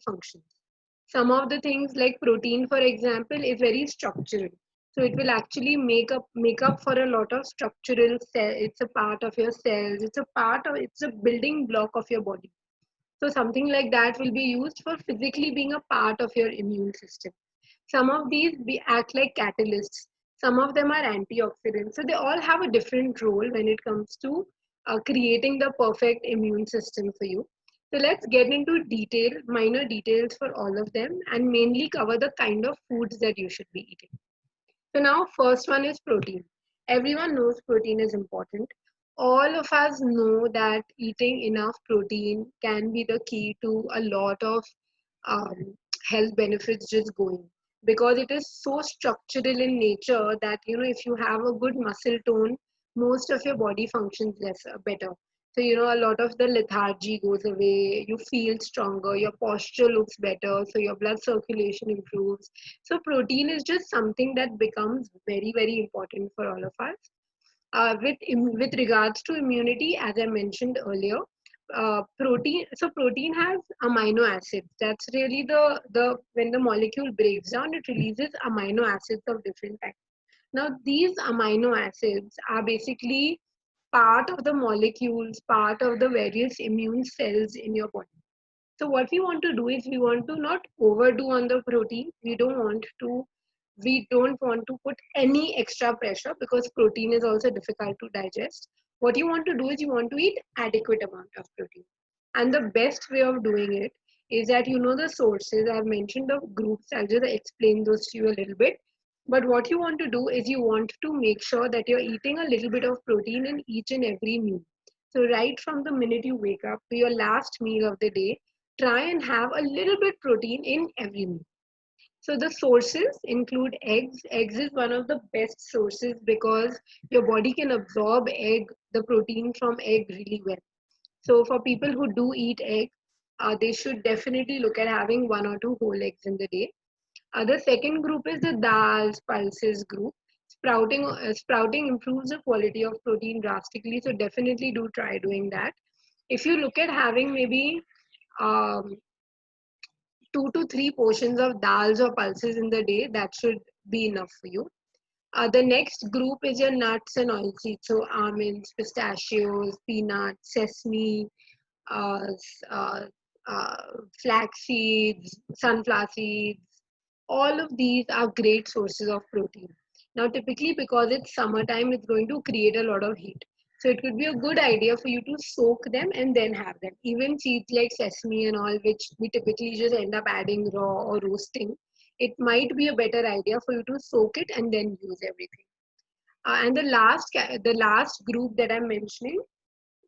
functions. Some of the things like protein, for example, is very structural. So it will actually make up for a lot of structural cell. It's a part of your cells. It's a building block of your body. So something like that will be used for physically being a part of your immune system. Some of these act like catalysts. Some of them are antioxidants. So they all have a different role when it comes to creating the perfect immune system for you. So let's get into minor details for all of them, and mainly cover the kind of foods that you should be eating. So now first one is protein. Everyone knows protein is important. All of us know that eating enough protein can be the key to a lot of um, health benefits just going, because it is so structural in nature that if you have a good muscle tone, most of your body functions better. So a lot of the lethargy goes away, you feel stronger, your posture looks better, so your blood circulation improves. So protein is just something that becomes very, very important for all of us. With regards to immunity, as I mentioned earlier, protein has amino acids. That's really the when the molecule breaks down, it releases amino acids of different types. Now these amino acids are basically part of the molecules, part of the various immune cells in your body. So what we want to do is we want to not overdo on the protein. We don't want to put any extra pressure, because protein is also difficult to digest. What you want to do is you want to eat adequate amount of protein. And the best way of doing it is that the sources. I've mentioned the groups. I'll just explain those to you a little bit. But what you want to do is you want to make sure that you're eating a little bit of protein in each and every meal. So right from the minute you wake up to your last meal of the day, try and have a little bit protein in every meal. So the sources include eggs. Eggs is one of the best sources because your body can absorb the protein from egg really well. So for people who do eat egg, they should definitely look at having one or two whole eggs in the day. The second group is the dals, pulses group. Sprouting improves the quality of protein drastically. So definitely do try doing that. If you look at having maybe um, 2 to 3 portions of dals or pulses in the day, that should be enough for you. The next group is your nuts and oilseeds, so almonds, pistachios, peanuts, sesame, uh, uh, uh, flax seeds, sunflower seeds. All of these are great sources of protein. Now, typically, because it's summertime, it's going to create a lot of heat. So it could be a good idea for you to soak them and then have them. Even seeds like sesame and all, which we typically just end up adding raw or roasting, it might be a better idea for you to soak it and then use everything. And the last group that I'm mentioning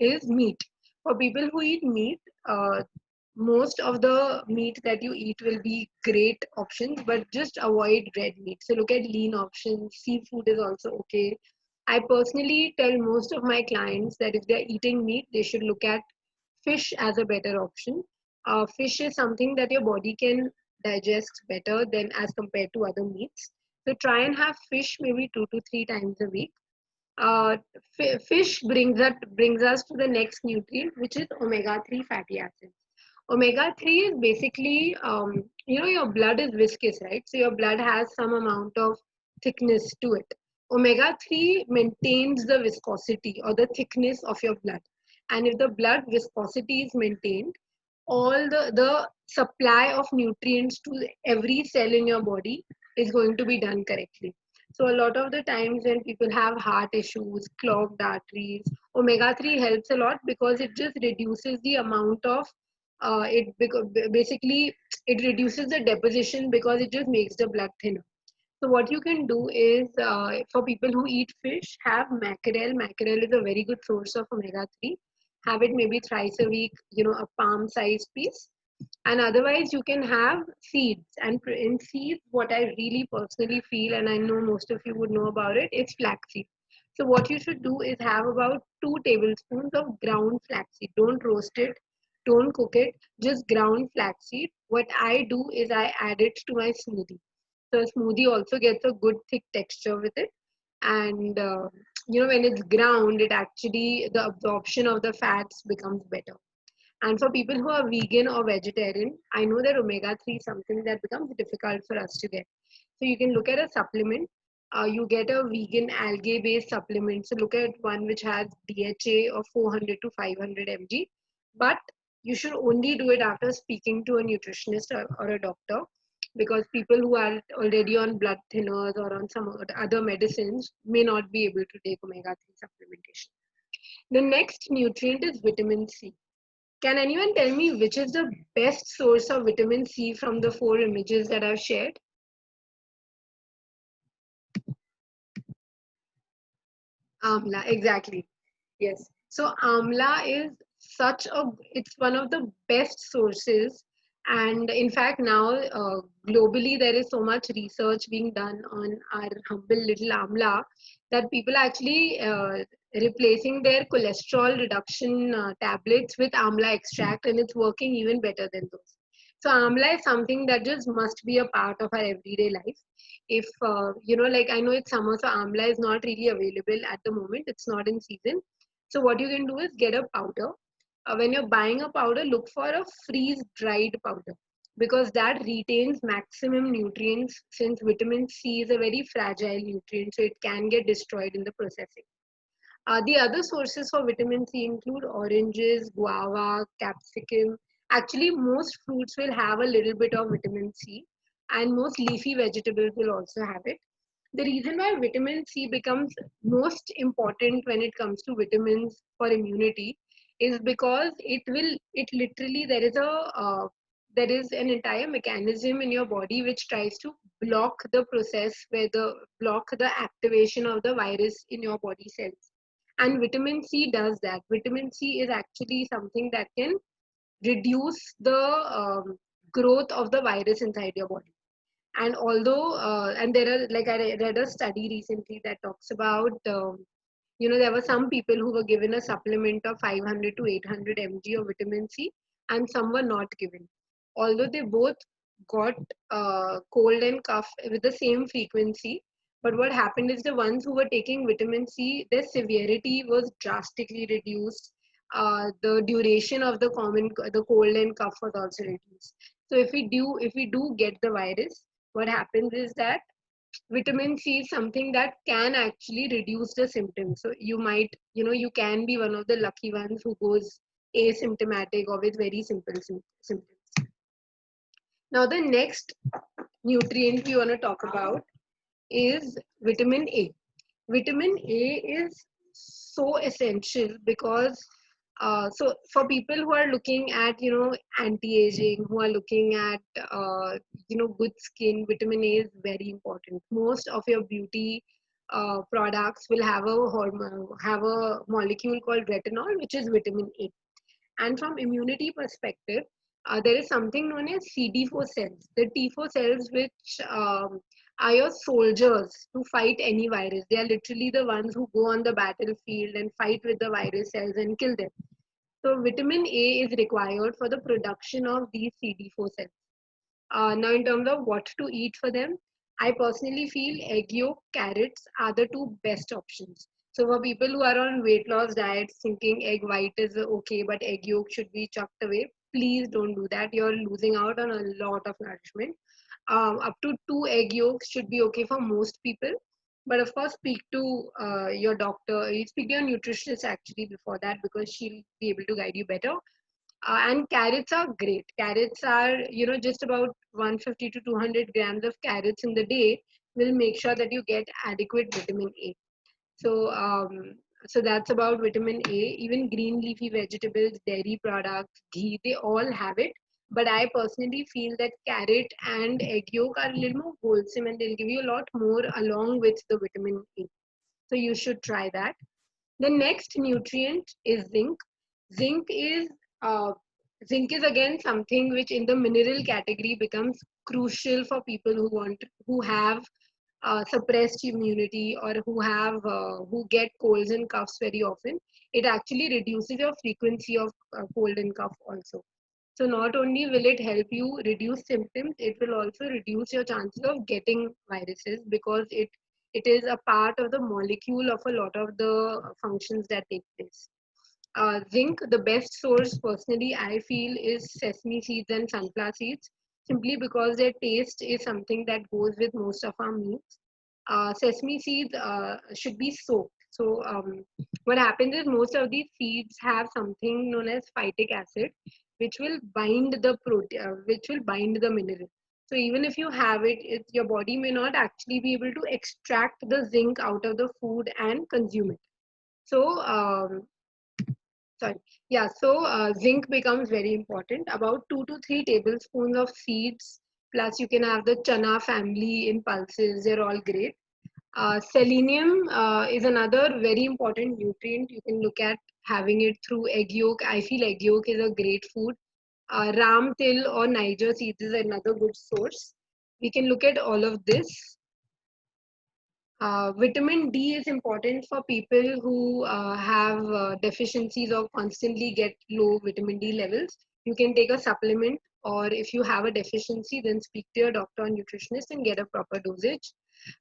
is meat. For people who eat meat, most of the meat that you eat will be great options, but just avoid red meat. So look at lean options. Seafood is also okay. I personally tell most of my clients that if they're eating meat, they should look at fish as a better option. Fish is something that your body can digest better than as compared to other meats. So try and have fish maybe 2 to 3 times a week. uh, Fish brings us to the next nutrient, which is omega-3 fatty acids. Omega-3 is basically, your blood is viscous, right? So your blood has some amount of thickness to it. Omega-3 maintains the viscosity or the thickness of your blood. And if the blood viscosity is maintained, all the supply of nutrients to every cell in your body is going to be done correctly. So a lot of the times when people have heart issues, clogged arteries, omega-3 helps a lot because it just reduces the amount of basically it reduces the deposition because it just makes the blood thinner. So what you can do is, for people who eat fish, have mackerel. Mackerel is a very good source of omega-3. Have it maybe thrice a week, a palm-sized piece. And otherwise, you can have seeds. And in seeds, what I really personally feel, and I know most of you would know about it, is flaxseed. So what you should do is have about 2 tablespoons of ground flaxseed. Don't roast it, don't cook it, just ground flaxseed. What I do is I add it to my smoothie. So a smoothie also gets a good thick texture with it. And when it's ground, it actually, the absorption of the fats becomes better. And for people who are vegan or vegetarian, I know that omega-3 is something that becomes difficult for us to get. So you can look at a supplement. You get a vegan algae-based supplement. So look at one which has DHA of 400 to 500 mg. But you should only do it after speaking to a nutritionist or a doctor, because people who are already on blood thinners or on some other medicines may not be able to take omega-3 supplementation. The next nutrient is vitamin C. Can anyone tell me which is the best source of vitamin C from the four images that I've shared? Amla, exactly. Yes. So amla is it's one of the best sources. And in fact, now globally, there is so much research being done on our humble little amla that people are actually replacing their cholesterol reduction tablets with amla extract, and it's working even better than those. So amla is something that just must be a part of our everyday life. If like, I know it's summer, so amla is not really available at the moment, it's not in season. So what you can do is get a powder. When you're buying a powder, look for a freeze dried powder, because that retains maximum nutrients, since vitamin C is a very fragile nutrient, so it can get destroyed in the processing. The other sources for vitamin C include oranges, guava, capsicum. Actually, most fruits will have a little bit of vitamin C, and most leafy vegetables will also have it. The reason why vitamin C becomes most important when it comes to vitamins for immunity is because it literally, there is an entire mechanism in your body which tries to block the process, block the activation of the virus in your body cells. And vitamin C does that. Vitamin C is actually something that can reduce the growth of the virus inside your body. And and there are, like, I read a study recently that talks about, there were some people who were given a supplement of 500 to 800 mg of vitamin C, and some were not given. Although they both got cold and cough with the same frequency, but what happened is the ones who were taking vitamin C, their severity was drastically reduced. The duration of the cold and cough was also reduced. So if we do get the virus, what happens is that vitamin C is something that can actually reduce the symptoms. So you can be one of the lucky ones who goes asymptomatic or with very simple symptoms. Now, the next nutrient we want to talk about is vitamin A. Vitamin A is so essential because so for people who are looking at anti-aging, who are looking at good skin, vitamin A is very important. Most of your beauty products will have a molecule called retinol, which is vitamin A. And from immunity perspective, there is something known as CD4 cells, the T4 cells, which are your soldiers to fight any virus. They are literally the ones who go on the battlefield and fight with the virus cells and kill them. So vitamin A is required for the production of these CD4 cells. Now, in terms of what to eat for them, I personally feel egg yolk, carrots are the two best options. So for people who are on weight loss diets thinking egg white is okay, but egg yolk should be chucked away, please don't do that. You're losing out on a lot of nourishment. Up to two egg yolks should be okay for most people. But of course, speak to your doctor. You speak to your nutritionist actually before that, because she'll be able to guide you better. And carrots are great. Carrots are, just about 150 to 200 grams of carrots in the day will make sure that you get adequate vitamin A. So, so that's about vitamin A. Even green leafy vegetables, dairy products, ghee, they all have it. But I personally feel that carrot and egg yolk are a little more wholesome, and they'll give you a lot more along with the vitamin A. So you should try that. The next nutrient is zinc. Zinc is uh, Zinc is again something which in the mineral category becomes crucial for people who have suppressed immunity, or who get colds and coughs very often. It actually reduces your frequency of cold and cough also. So not only will it help you reduce symptoms, it will also reduce your chances of getting viruses, because it is a part of the molecule of a lot of the functions that take place. Zinc, the best source personally I feel is sesame seeds and sunflower seeds, simply because their taste is something that goes with most of our meals. Sesame seeds should be soaked. So what happens is most of these seeds have something known as phytic acid, which will bind the mineral. So even if you have it, your body may not actually be able to extract the zinc out of the food and consume it. So sorry, yeah. So zinc becomes very important. About 2 to 3 tablespoons of seeds. Plus, you can have the chana family in pulses. They're all great. Selenium is another very important nutrient. You can look at having it through egg yolk. I feel egg yolk is a great food. Ram til or Niger seeds is another good source. We can look at all of this. Vitamin D is important for people who have deficiencies or constantly get low vitamin D levels. You can take a supplement, or if you have a deficiency, then speak to your doctor or nutritionist and get a proper dosage.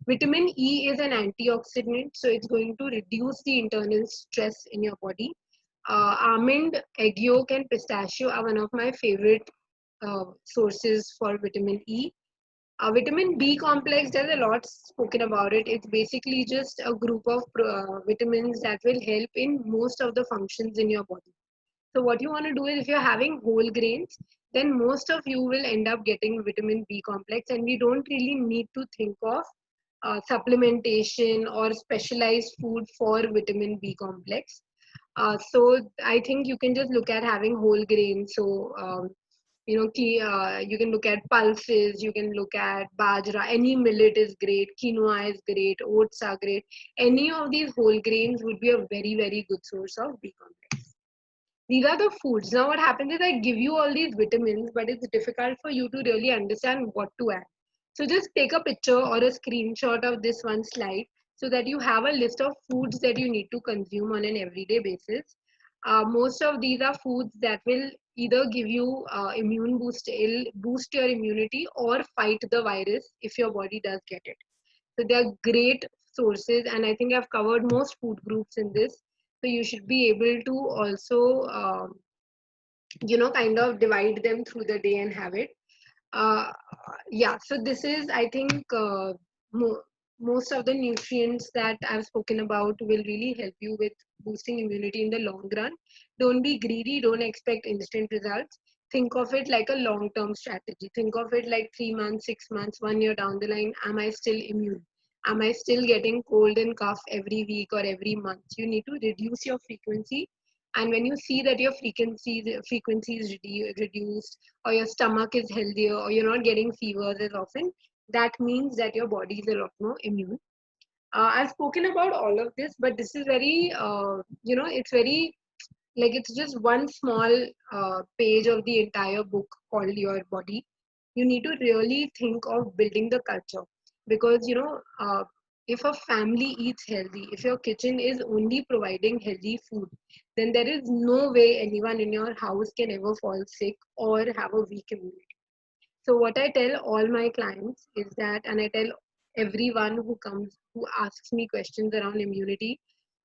Vitamin E is an antioxidant, so it's going to reduce the internal stress in your body. Almond, egg yolk, and pistachio are one of my favorite sources for vitamin E. Vitamin B complex, there's a lot spoken about it. It's basically just a group of vitamins that will help in most of the functions in your body. So, what you want to do is if you're having whole grains, then most of you will end up getting vitamin B complex, and we don't really need to think of supplementation or specialized food for vitamin B complex. So I think you can just look at having whole grains. So you can look at pulses, you can look at bajra. Any millet is great. Quinoa is great. Oats are great. Any of these whole grains would be a very very good source of B complex. These are the foods. Now what happens is I give you all these vitamins, but it's difficult for you to really understand what to add. So just take a picture or a screenshot of this one slide so that you have a list of foods that you need to consume on an everyday basis. Most of these are foods that will either give you immune boost, boost your immunity, or fight the virus if your body does get it. So they are great sources, and I think I've covered most food groups in this. So you should be able to also, kind of divide them through the day and have it. Uh, yeah, so this is, I think, most of the nutrients that I've spoken about will really help you with boosting immunity in the long run. Don't be greedy, don't expect instant results. Think of it like a long term strategy. Think of it like 3 months, 6 months, 1 year down the line. Am I still immune? Am I still getting cold and cough every week or every month? You need to reduce your frequency. And when you see that your frequency is reduced, or your stomach is healthier, or you're not getting fevers as often, that means that your body is a lot more immune. I've spoken about all of this, but this is very, it's very, like, it's just one small page of the entire book called Your Body. You need to really think of building the culture, because if a family eats healthy, if your kitchen is only providing healthy food, then there is no way anyone in your house can ever fall sick or have a weak immunity. So what I tell all my clients is that, and I tell everyone who asks me questions around immunity,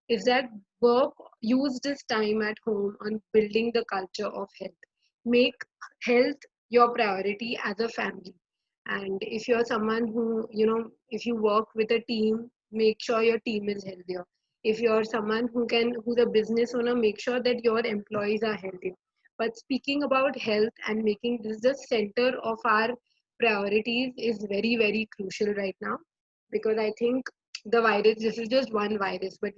is that use this time at home on building the culture of health. Make health your priority as a family. And if you're someone who, if you work with a team, make sure your team is healthier. If you're someone who's a business owner, make sure that your employees are healthy. But speaking about health and making this the center of our priorities is very, very crucial right now, because I think this is just one virus, but